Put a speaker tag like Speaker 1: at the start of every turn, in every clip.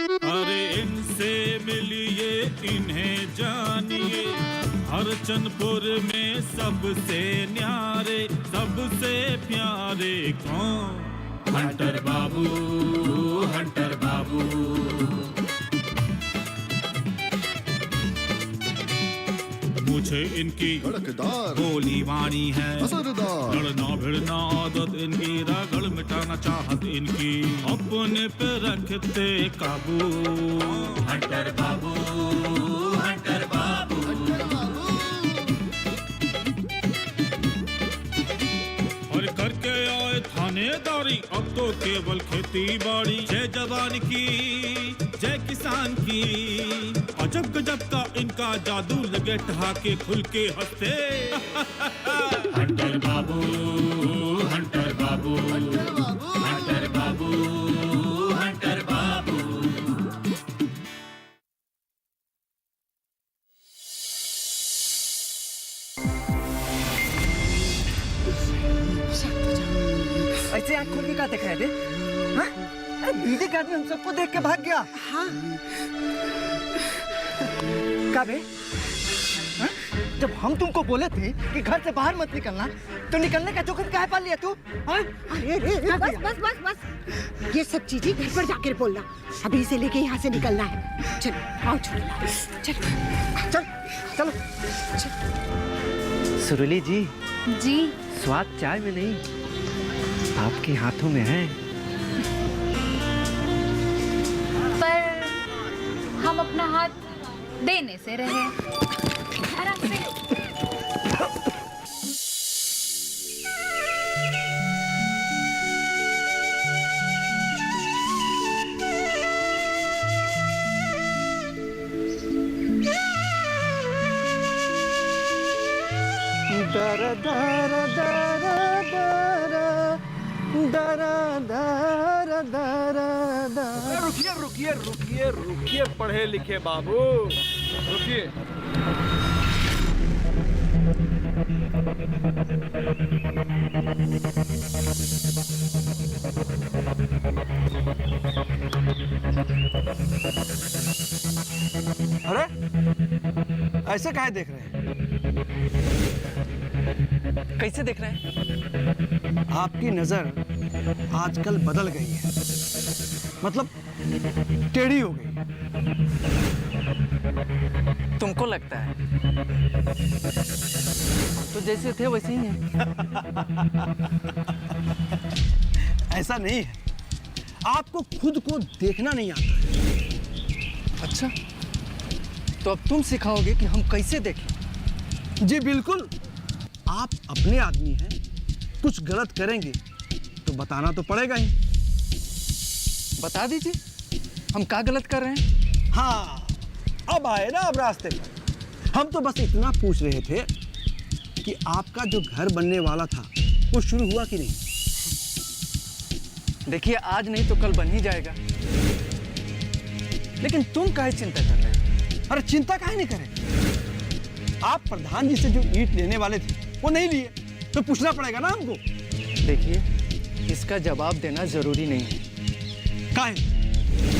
Speaker 1: अरे इनसे मिलिए इन्हें जानिए, हरचंदपुर में सबसे न्यारे सबसे प्यारे कौन? हंटर बाबू, हंटर बाबू। मुझे इनकी
Speaker 2: धड़कदार
Speaker 1: गोली वाणी है
Speaker 2: असरदार,
Speaker 1: लड़ना भिड़ना आदत इनकी, रगड़ मिटाना चाहत इनकी, अपने पे रखते काबू। हंटर बाबू, हंटर बाबू। और करके आए थानेदारी, अब तो केवल खेती बाड़ी। जय जवान की, जय किसान की, अजब गजब का इनका जादू, लगे ठहाके खुल के हंसते। हंटर बाबू, हंटर बाबू, हंटर बाबू, हंटर बाबू।
Speaker 3: ऐसे आँख खोल के क्या देख रहे बे? हाँ? अरे बीवी का आदमी हम सबको देख के भाग गया। हाँ। क्या बे? हाँ? जब हम तुमको बोले थे कि घर से बाहर मत निकलना, तो निकलने का जोखिम काहे पाल लिया तू? हाँ?
Speaker 4: अरे बस बस बस बस, ये सब चीजें घर पर जाकर बोलना। अभी से लेके यहाँ से निकलना है। चल आओ, चलो चल
Speaker 3: चल चलो।
Speaker 5: सुरुली जी,
Speaker 6: जी
Speaker 5: स्वाद चाय में नहीं, आपके हाथों में है।
Speaker 6: पर हम अपना हाथ देने से रहे। आराम से।
Speaker 3: दरा दरा दरा दरा दरा दरा दरा दरा।
Speaker 7: रुकिए रुकिए रुकिए रुकिए पढ़े लिखे बाबू, रुकिए।
Speaker 8: अरे ऐसे काहे देख रहे हैं?
Speaker 3: कैसे देख रहे हैं?
Speaker 8: आपकी नजर आजकल बदल गई है, मतलब टेढ़ी हो गई।
Speaker 3: तुमको लगता है तो जैसे थे वैसे ही हैं।
Speaker 8: ऐसा नहीं है, आपको खुद को देखना नहीं आता है।
Speaker 3: अच्छा, तो अब तुम सिखाओगे कि हम कैसे देखें?
Speaker 8: जी बिल्कुल, आप अपने आदमी हैं, कुछ गलत करेंगे तो बताना तो पड़ेगा ही।
Speaker 3: बता दीजिए, हम क्या गलत कर रहे हैं?
Speaker 8: हाँ, अब आए ना अब रास्ते में। हम तो बस इतना पूछ रहे थे कि आपका जो घर बनने वाला था वो शुरू हुआ कि नहीं?
Speaker 3: देखिए, आज नहीं तो कल बन ही जाएगा। लेकिन तुम काहे चिंता कर रहे हैं?
Speaker 8: अरे चिंता काहे नहीं करें? आप प्रधान जी से जो ईंट लेने वाले थे वो नहीं लिए, तो पूछना पड़ेगा ना हमको।
Speaker 3: देखिए, इसका जवाब देना जरूरी नहीं है।
Speaker 8: काहे?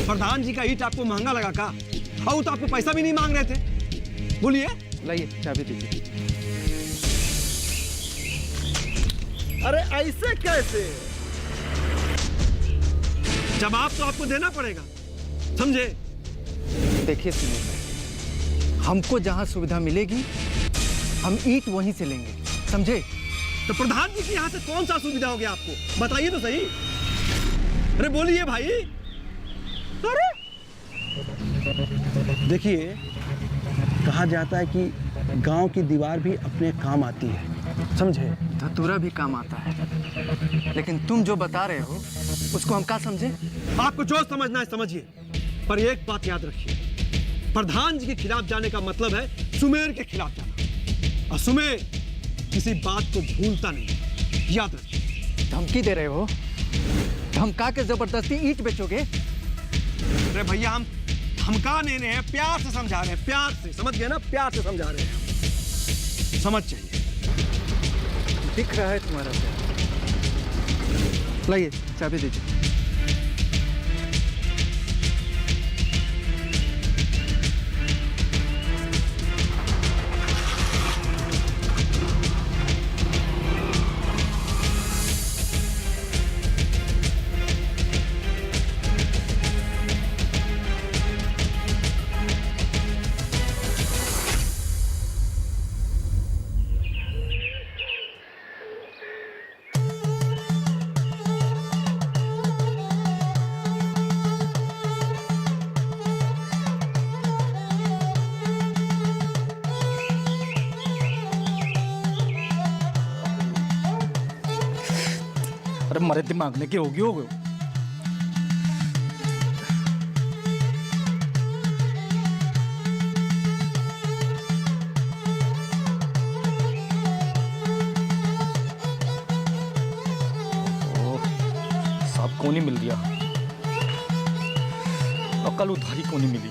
Speaker 8: प्रधान जी का ईंट आपको महंगा लगा का? और तो आपको पैसा भी नहीं मांग रहे थे। बोलिए।
Speaker 3: लाइए चाबी दीजिए।
Speaker 7: अरे ऐसे कैसे?
Speaker 8: जवाब तो आपको देना पड़ेगा, समझे?
Speaker 3: देखिए सुनील भाई, हमको जहां सुविधा मिलेगी हम ईंट वहीं से लेंगे, समझे?
Speaker 8: तो प्रधान जी की यहाँ से कौन सा सुविधा हो गया आपको? बताइए तो सही। अरे बोलिए भाई। अरे देखिए, कहा जाता है कि गांव की दीवार भी अपने काम आती है, समझे?
Speaker 3: धतूरा भी काम आता है, लेकिन तुम जो बता रहे हो उसको हम क्या समझे?
Speaker 8: आपको जो समझना है समझिए, पर एक बात याद रखिए, प्रधान जी के खिलाफ जाने का मतलब है सुमेर के खिलाफ जाना, और सुमेर किसी बात को भूलता नहीं, याद रखिए।
Speaker 3: धमकी दे रहे हो? धमका के जबरदस्ती ईंट बेचोगे?
Speaker 8: अरे भैया, हम धमका नहीं रहे हैं, प्यार से समझा रहे हैं, प्यार से, समझ गए ना? प्यार से समझा रहे हैं, समझ चाहिए।
Speaker 3: दिख रहा है तुम्हारा प्यार। लाइए चाबी दीजिए।
Speaker 2: अरे हमारे दिमाग में क्या होगी होगा। साहब को नहीं मिल रहा, अकल उधारी को नहीं मिली।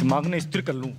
Speaker 2: दिमाग ने स्थिर कर लूं।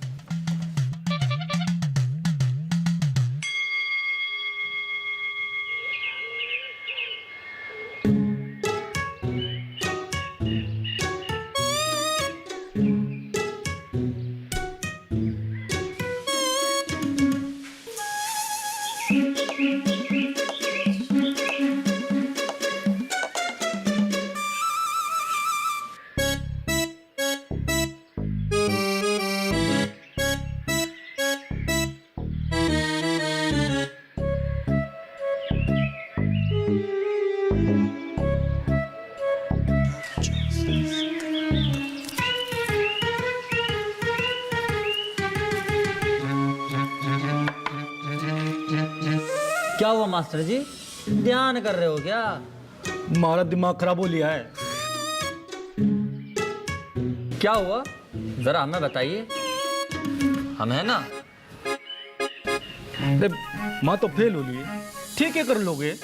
Speaker 9: क्या हुआ मास्टर जी, ध्यान कर रहे हो क्या?
Speaker 2: हमारा दिमाग खराब हो लिया है।
Speaker 9: क्या हुआ जरा हमें बताइए, हम है ना।
Speaker 2: अरे माँ तो फेल हो लिए, ठीक है कर लोगे।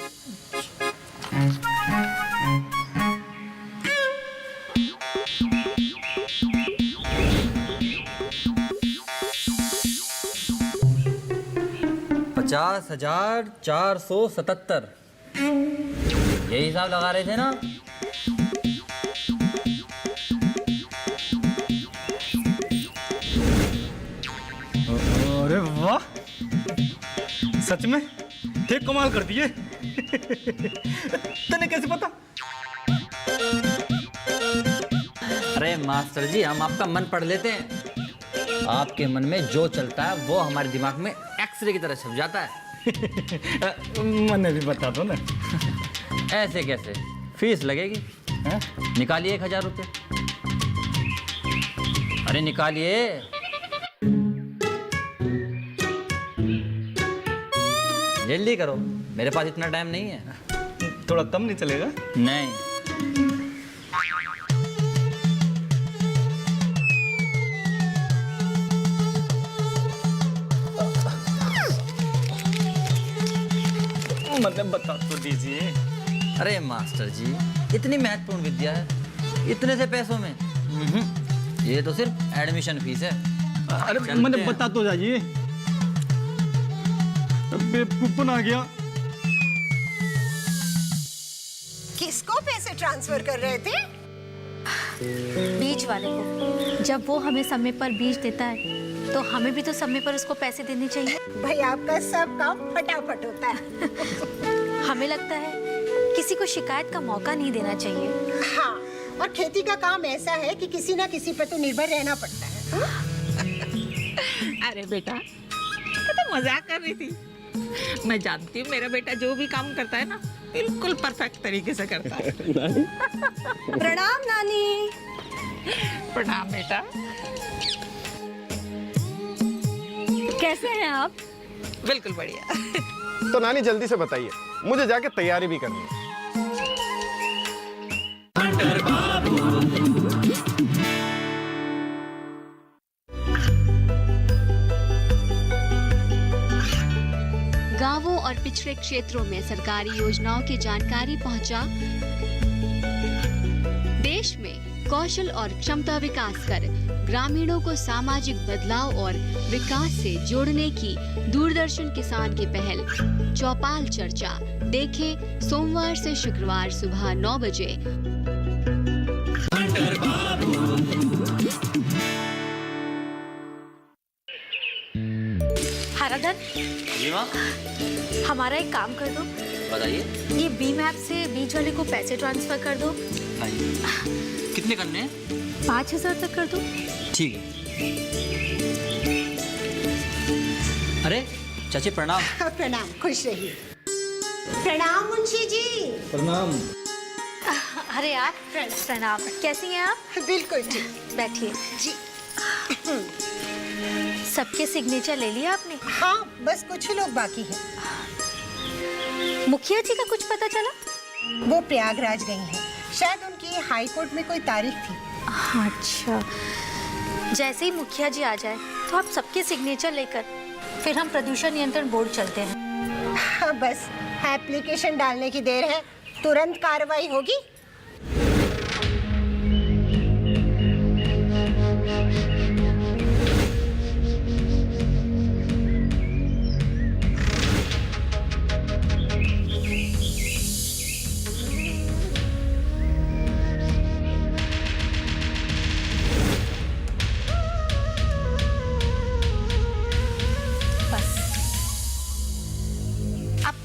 Speaker 9: $50,477 यही हिसाब लगा रहे थे ना।
Speaker 2: अरे वाह, सच में ठीक कमाल कर दिए। तने कैसे पता?
Speaker 9: अरे मास्टर जी, हम आपका मन पढ़ लेते हैं। आपके मन में जो चलता है वो हमारे दिमाग में एक्सरे की तरह छप जाता है।
Speaker 2: मैंने भी बता दो ना।
Speaker 9: ऐसे कैसे, फीस लगेगी। निकालिए 1,000 रुपये। अरे निकालिए। जल्दी करो, मेरे पास इतना टाइम नहीं है।
Speaker 2: थोड़ा कम नहीं चलेगा?
Speaker 9: नहीं।
Speaker 2: मतलब बता तो दीजिए।
Speaker 9: अरे मास्टर जी, इतनी महत्वपूर्ण विद्या है, इतने से पैसों में? ये तो सिर्फ एडमिशन फीस है।
Speaker 2: अरे मैंने बता तो जाइए। बेवकूफ आ गया।
Speaker 4: किसको पैसे ट्रांसफर कर रहे थे?
Speaker 10: बीज वाले को। जब वो हमें समय पर बीज देता है तो हमें भी तो समय पर उसको पैसे देने चाहिए।
Speaker 4: भाई आपका सब काम फटाफट होता है।
Speaker 10: हमें लगता है किसी को शिकायत का मौका नहीं देना चाहिए।
Speaker 4: हाँ, और खेती का काम ऐसा है कि किसी ना किसी पर तो निर्भर रहना पड़ता है।
Speaker 11: अरे बेटा, मैं तो मजाक कर रही थी। मैं जानती हूँ मेरा बेटा जो भी काम करता है ना, बिल्कुल परफेक्ट तरीके से करता है।
Speaker 4: प्रणाम नानी।
Speaker 11: प्रणाम बेटा।
Speaker 10: कैसे हैं आप?
Speaker 11: बिल्कुल बढ़िया।
Speaker 7: तो नानी जल्दी से बताइए, मुझे जाके तैयारी भी करनी है।
Speaker 12: गांवों और पिछड़े क्षेत्रों में सरकारी योजनाओं की जानकारी पहुंचा, देश में कौशल और क्षमता विकास कर ग्रामीणों को सामाजिक बदलाव और विकास से जोड़ने की दूरदर्शन किसान की पहल चौपाल चर्चा देखें सोमवार से शुक्रवार सुबह 9 बजे।
Speaker 10: हराधन,
Speaker 9: जी माँ।
Speaker 10: हमारा एक काम कर दो।
Speaker 9: बताइए।
Speaker 10: ये बीम ऐप से बीज वाले को पैसे ट्रांसफर कर दो।
Speaker 9: नहीं। कितने करने हैं?
Speaker 10: 5,000 तक कर दो।
Speaker 9: ठीक है। अरे चाची प्रणाम।
Speaker 4: प्रणाम, खुश रहिए। प्रणाम मुंशी जी।
Speaker 2: प्रणाम।
Speaker 10: अरे आप कैसी हैं आप?
Speaker 4: बिल्कुल ठीक।
Speaker 10: बैठिए
Speaker 4: जी।
Speaker 10: सबके सिग्नेचर ले लिया आपने?
Speaker 4: हाँ, बस कुछ ही लोग बाकी हैं।
Speaker 10: मुखिया जी का कुछ पता चला?
Speaker 4: वो प्रयागराज गई हैं। शायद उनकी हाई कोर्ट में कोई तारीख थी।
Speaker 10: अच्छा, जैसे ही मुखिया जी आ जाए तो आप सबके सिग्नेचर लेकर फिर हम प्रदूषण नियंत्रण बोर्ड चलते हैं।
Speaker 4: हाँ, बस एप्लीकेशन डालने की देर है, तुरंत कार्रवाई होगी।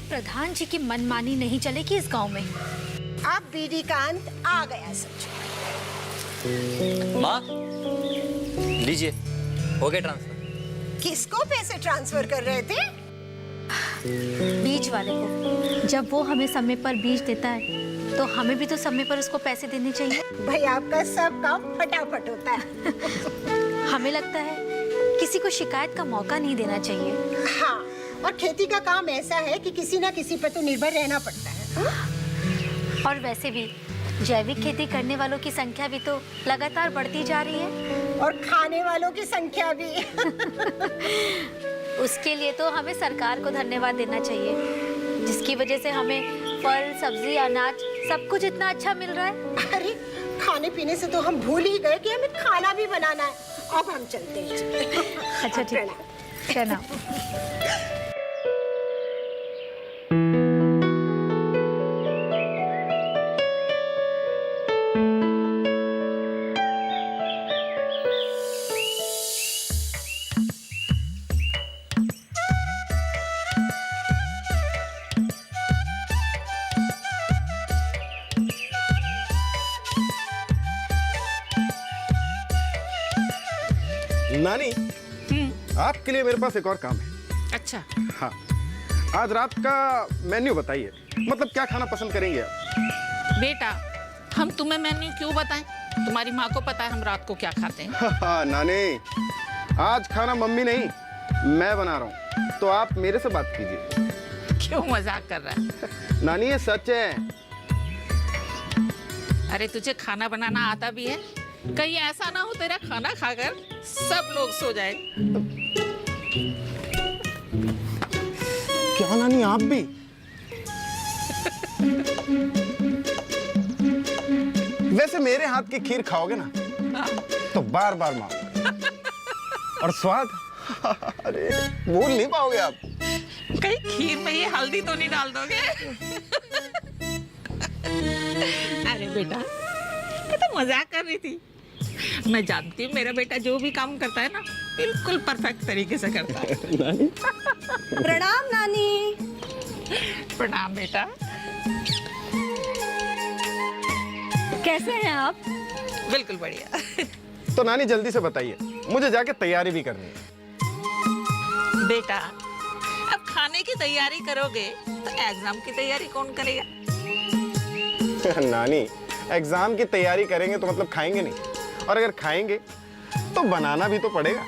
Speaker 10: प्रधान जी की मनमानी नहीं चलेगी इस गांव में।
Speaker 4: अब बीडी का अंत आ गया समझो।
Speaker 9: माँ, लीजिए, हो गया ट्रांसफर।
Speaker 4: किसको पैसे ट्रांसफर कर रहे थे?
Speaker 10: बीज वाले को। जब वो हमें समय पर बीज देता है तो हमें भी तो समय पर उसको पैसे देने चाहिए।
Speaker 4: भाई आपका सब काम फटाफट होता है।
Speaker 10: हमें लगता है किसी को शिकायत का मौका नहीं देना चाहिए।
Speaker 4: हाँ, और खेती का काम ऐसा है कि किसी ना किसी पर तो निर्भर रहना पड़ता है।
Speaker 10: और वैसे भी जैविक खेती करने वालों की संख्या भी तो लगातार बढ़ती जा रही है
Speaker 4: और खाने वालों की संख्या भी।
Speaker 10: उसके लिए तो हमें सरकार को धन्यवाद देना चाहिए, जिसकी वजह से हमें फल, सब्जी, अनाज सब कुछ इतना अच्छा मिल रहा है।
Speaker 4: अरे खाने पीने से तो हम भूल ही गए कि हमें खाना भी बनाना है। अब हम चलते हैं।
Speaker 10: अच्छा ठीक है, चलो।
Speaker 13: नानी, आपके लिए मेरे पास एक और काम है।
Speaker 11: अच्छा।
Speaker 13: हाँ, आज रात का मेन्यू बताइए, मतलब क्या खाना पसंद करेंगे आप?
Speaker 11: बेटा, हम तुम्हें मेन्यू क्यों बताएं? तुम्हारी माँ को पता है हम रात को क्या खाते हैं।
Speaker 13: हाँ नानी, आज खाना मम्मी नहीं मैं बना रहा हूँ, तो आप मेरे से बात कीजिए।
Speaker 11: क्यों मजाक कर रहा है?
Speaker 13: नानी ये सच है।
Speaker 11: अरे तुझे खाना बनाना आता भी है? कहीं ऐसा ना हो तेरा खाना खाकर सब लोग सो जाए।
Speaker 13: क्या नानी आप भी? वैसे मेरे हाथ की खीर खाओगे ना तो बार बार मांगोगे। और स्वाद अरे भूल नहीं पाओगे आप।
Speaker 11: कहीं खीर में ये हल्दी तो नहीं डाल दोगे? अरे बेटा, मैं तो मजाक कर रही थी। मैं जानती हूँ मेरा बेटा जो भी काम करता है ना बिल्कुल परफेक्ट तरीके से करता है।
Speaker 13: नानी।
Speaker 4: प्रणाम नानी।
Speaker 11: प्रणाम बेटा।
Speaker 10: कैसे हैं आप?
Speaker 11: बिल्कुल बढ़िया।
Speaker 13: तो नानी जल्दी से बताइए, मुझे जाके तैयारी भी करनी है।
Speaker 11: बेटा, अब खाने की तैयारी करोगे तो एग्जाम की तैयारी कौन करेगा?
Speaker 13: नानी, एग्जाम की तैयारी करेंगे तो मतलब खाएंगे नहीं, और अगर खाएंगे तो बनाना भी तो पड़ेगा।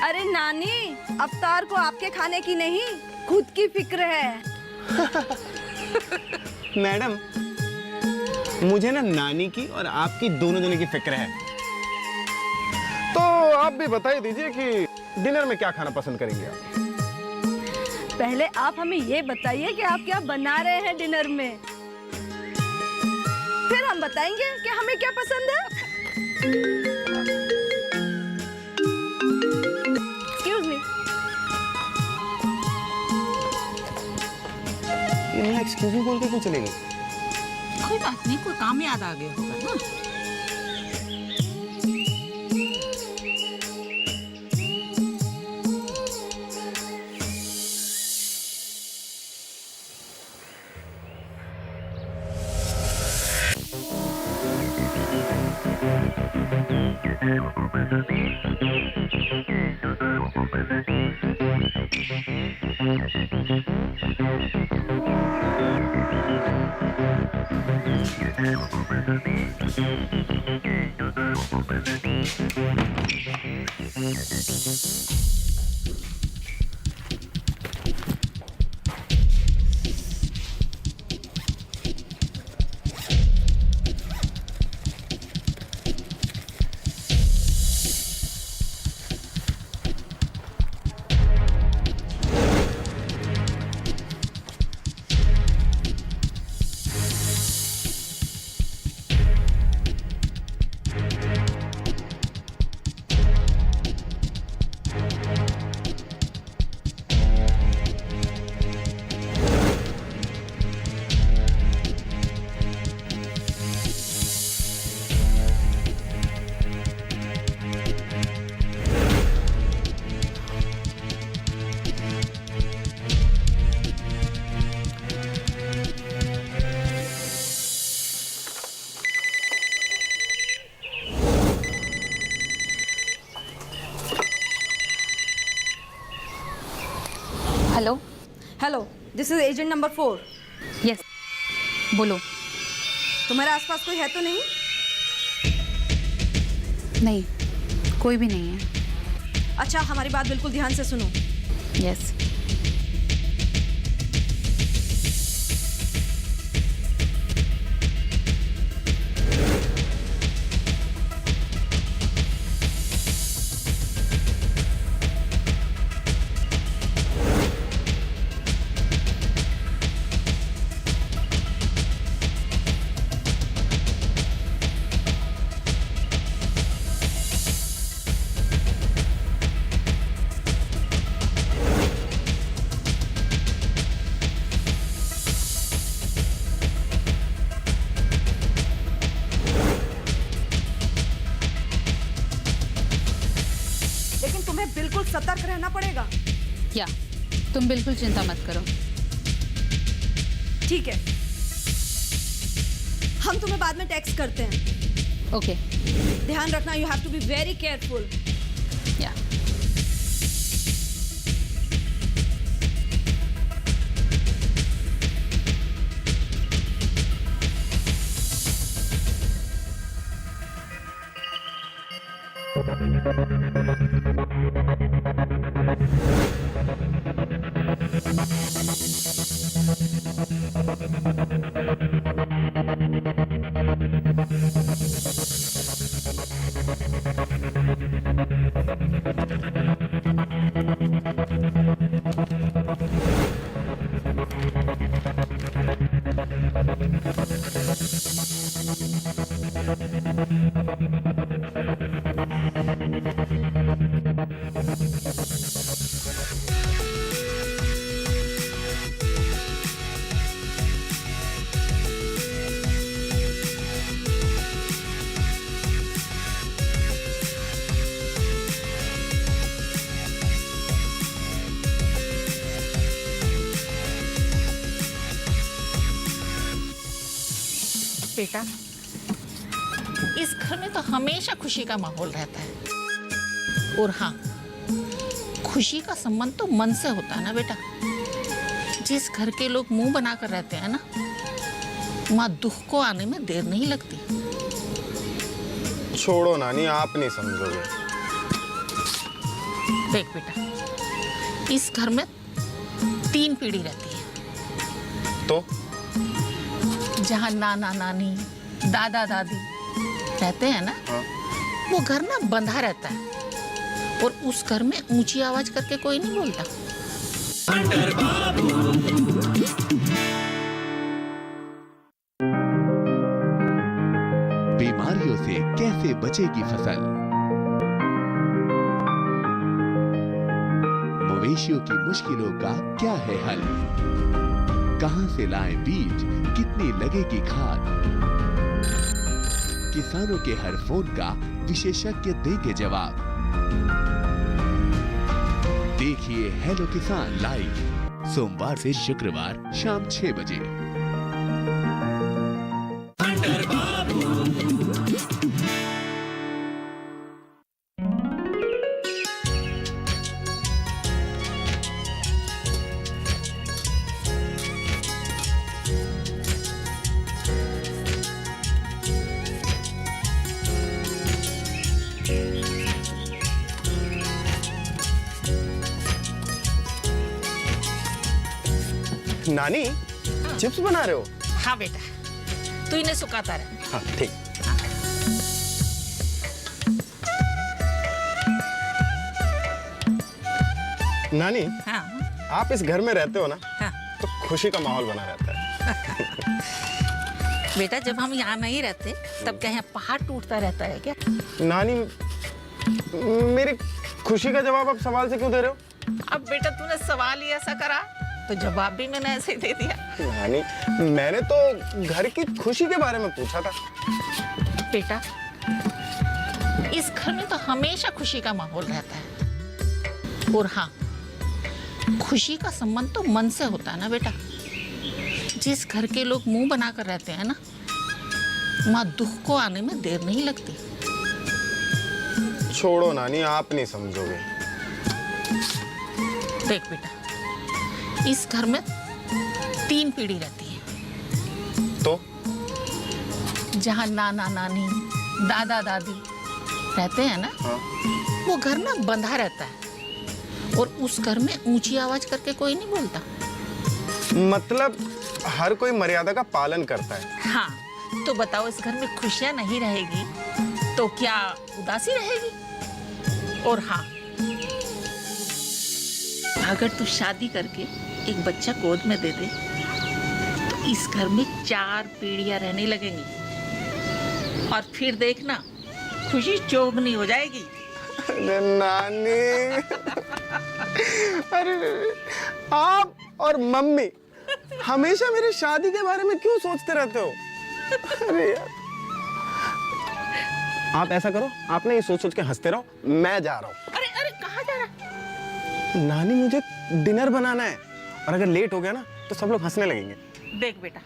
Speaker 14: अरे नानी, अवतार को आपके खाने की नहीं खुद की फिक्र है।
Speaker 13: मैडम, मुझे ना नानी की और आपकी दोनों जने की फिक्र है। तो आप भी बता दीजिए कि डिनर में क्या खाना पसंद करेंगे आप?
Speaker 14: पहले आप हमें ये बताइए कि आप क्या बना रहे हैं डिनर में, फिर हम बताएंगे कि हमें क्या पसंद है। Excuse me.
Speaker 13: ये मैं एक्सक्यूज मी बोल के क्यों चलेगी?
Speaker 11: कोई बात नहीं, कोई काम याद आ गया होगा ना।
Speaker 6: Hello
Speaker 14: hello, this is agent number 4।
Speaker 6: Yes, बोलो।
Speaker 14: तुम्हारे आसपास कोई है तो नहीं?
Speaker 6: नहीं, कोई भी नहीं है।
Speaker 14: अच्छा, हमारी बात बिल्कुल ध्यान से सुनो।
Speaker 6: यस।
Speaker 14: लेकिन तुम्हें बिल्कुल सतर्क रहना पड़ेगा।
Speaker 6: या, तुम बिल्कुल चिंता मत करो।
Speaker 14: ठीक है, हम तुम्हें बाद में टेक्स्ट करते हैं।
Speaker 6: ओके।
Speaker 14: ध्यान रखना, you have to be very careful.
Speaker 6: Yeah.
Speaker 11: बेटा, इस घर में तो हमेशा खुशी का माहौल रहता है। और हाँ, खुशी का संबंध तो मन से होता है ना बेटा। जिस घर के लोग मुंह बनाकर रहते हैं ना, वहाँ दुख को आने में देर नहीं लगती।
Speaker 13: छोड़ो नानी, आप नहीं समझोगे।
Speaker 11: देख बेटा, इस घर में 3 पीढ़ी रहती है।
Speaker 13: तो
Speaker 11: जहाँ नाना नानी, दादा दादी रहते हैं ना, वो घर ना बंधा रहता है। और उस घर में ऊंची आवाज करके कोई नहीं बोलता।
Speaker 15: बीमारियों से कैसे बचेगी फसल? मवेशियों की मुश्किलों का क्या है हल? कहां से लाएं बीज, कितनी लगेगी खाद? किसानों के हर फोन का विशेषज्ञ देंगे जवाब। देखिए हेलो किसान लाइव, सोमवार से शुक्रवार शाम 6 बजे।
Speaker 13: नानी चिप्स बना रहे हो?
Speaker 11: हाँ बेटा, तू इन्हें सुखाता रहे।
Speaker 13: हाँ ठीक। नानी,
Speaker 11: हाँ
Speaker 13: आप इस घर में रहते हो ना,
Speaker 11: हाँ
Speaker 13: तो खुशी का माहौल बना रहता है।
Speaker 11: बेटा, जब हम यहाँ नहीं रहते तब क्या यहाँ पहाड़ टूटता रहता है क्या?
Speaker 13: नानी, मेरी खुशी का जवाब आप सवाल से क्यों दे रहे हो?
Speaker 11: अब बेटा तूने सवाल ही ऐसा करा तो जवाब भी मैंने ऐसे ही दे दिया।
Speaker 13: नानी, मैंने तो घर की खुशी के बारे में पूछा था।
Speaker 11: बेटा, इस घर में तो हमेशा खुशी का माहौल रहता है। और हाँ, खुशी का संबंध तो मन से होता है ना बेटा। जिस घर के लोग मुंह बनाकर रहते हैं ना, वहां दुख को आने में देर नहीं लगती।
Speaker 13: छोड़ो नानी, आप नहीं समझोगे।
Speaker 11: देख बेटा, इस घर में 3 पीढ़ी रहती है।
Speaker 13: तो
Speaker 11: जहाँ नाना नानी, दादा दादी रहते हैं ना,
Speaker 13: हाँ।
Speaker 11: वो घर ना बंधा रहता है। और उस घर में ऊंची आवाज करके कोई नहीं बोलता।
Speaker 13: मतलब हर कोई मर्यादा का पालन करता है।
Speaker 11: हाँ, तो बताओ, इस घर में खुशियां नहीं रहेगी तो क्या उदासी रहेगी? और हाँ, अगर तू शादी करके एक बच्चा गोद में दे दे तो इस घर में 4 पीढ़ियां रहने लगेंगी। और फिर देखना, खुशी चौगुनी हो जाएगी।
Speaker 13: अरे नानी, अरे आप और मम्मी हमेशा मेरी शादी के बारे में क्यों सोचते रहते हो? अरे यार, आप ऐसा करो, आप ना ये सोच सोच के हंसते रहो, मैं जा रहा हूँ।
Speaker 11: अरे अरे, कहाँ जा रहा है?
Speaker 13: नानी, मुझे डिनर बनाना है और अगर लेट हो गया ना तो सब लोग हंसने लगेंगे।
Speaker 11: देख बेटा,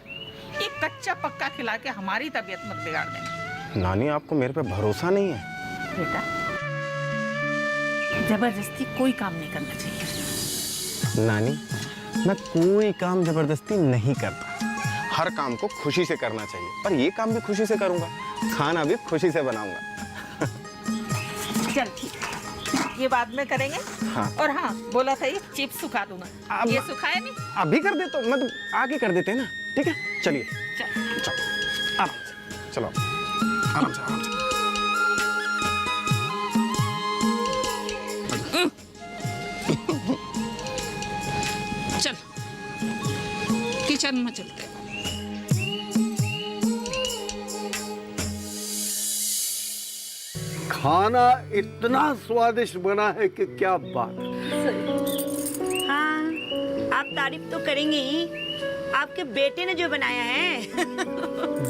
Speaker 11: एक कच्चा पक्का खिला के हमारी तबीयत मत बिगाड़ देना।
Speaker 13: नानी, आपको मेरे पे भरोसा नहीं है?
Speaker 11: बेटा, जबरदस्ती कोई काम नहीं करना चाहिए।
Speaker 13: नानी, मैं कोई काम जबरदस्ती नहीं करता। हर काम को खुशी से करना चाहिए, और ये काम भी खुशी से करूंगा, खाना भी खुशी से बनाऊंगा।
Speaker 11: चल ठीक है, ये बाद में करेंगे।
Speaker 13: हाँ।
Speaker 11: और हाँ, बोला था ये चिप्स सुखा दूंगा। ये सुखाया नहीं?
Speaker 13: अभी कर दे तो मतलब आगे कर देते हैं ना। ठीक है, चलिए।
Speaker 11: चल
Speaker 13: आराम से चलो, आराम से आराम से।
Speaker 11: चल किचन में चलते हैं।
Speaker 16: खाना इतना स्वादिष्ट बना है कि क्या बात।
Speaker 17: हाँ, आप तारीफ तो करेंगे ही। आपके बेटे ने जो बनाया है।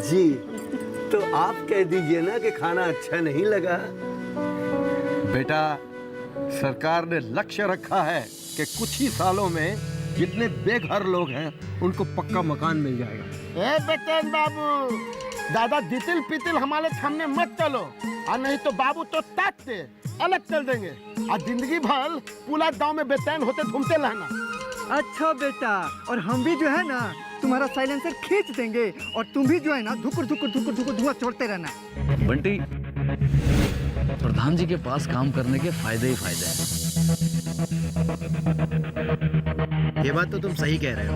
Speaker 16: जी, तो आप कह दीजिए ना कि खाना अच्छा नहीं लगा। बेटा, सरकार ने लक्ष्य रखा है कि कुछ ही सालों में जितने बेघर लोग हैं उनको पक्का मकान मिल जाएगा।
Speaker 7: ए बेटेन बाबू, दादा दितिल पितिल हमारे सामने मत चलो, और नहीं तो बाबू तो ताकते अलग चल देंगे और जिंदगी भर पूरा गांव में बेचैन होते घूमते रहना।
Speaker 3: अच्छा बेटा, और हम भी जो है ना तुम्हारा साइलेंसर खींच देंगे और तुम भी जो है ना धुकुर धुकुर धुकुर धुकुर धुआं छोड़ते रहना।
Speaker 18: बंटी, प्रधान जी के पास काम करने के फायदे ही फायदे हैं।
Speaker 5: ये बात तो तुम सही कह रहे हो।